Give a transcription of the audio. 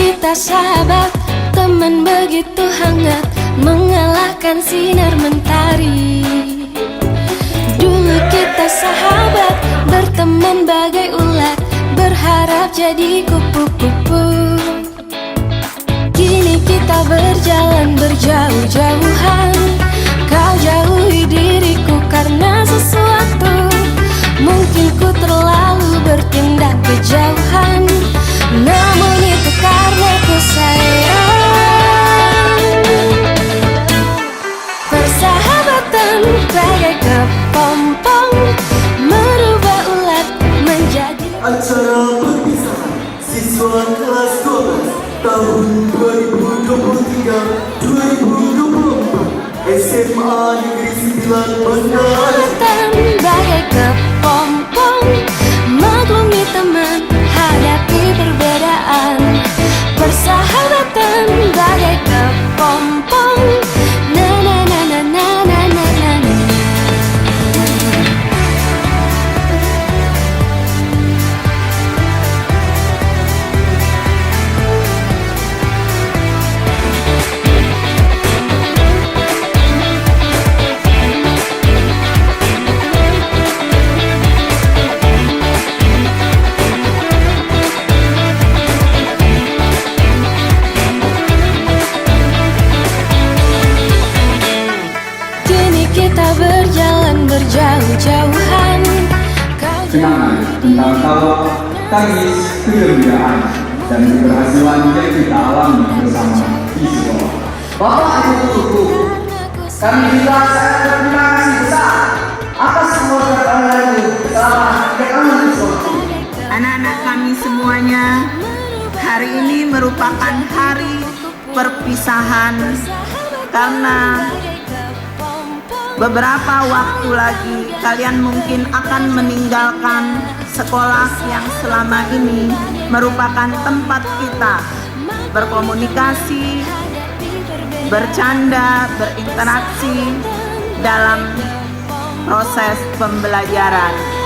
kita sahabat, teman begitu hangat, mengalahkan sinar mentari. Dulu kita sahabat, berteman bagai ulat, berharap jadi kupu-kupu. Kini kita berjalan berjauh-jauhan, kau jauhi diriku karena sesuatu. Mungkin ku terlalu bertindak kejauhan, namun itu karena ku sayang. Persahabatan bagai kepompong, merubah ulat menjadi acara perpisahan siswa kelas 12 tahun 2023-2024 SMA Negeri 9 Bendara. persahabatan bagai kepompong, maklumi teman, hadapi perbedaan. Persahabatan bagai kepompong, na na na na na na na na na. Kini kita berjalan berjauh-jauhan, kau Kenangan tentang tawa, tangis, kegembiraan, dan keberhasilan yang kita alami bersama di sekolah. Bapak Ibu Guru, kami juga sangat berterima kasih besar atas semua pertolongan selama kami di sekolah. Anak-anak kami semuanya, hari ini merupakan hari perpisahan karena beberapa waktu lagi kalian mungkin akan meninggalkan sekolah yang selama ini merupakan tempat kita berkomunikasi, bercanda, berinteraksi dalam proses pembelajaran.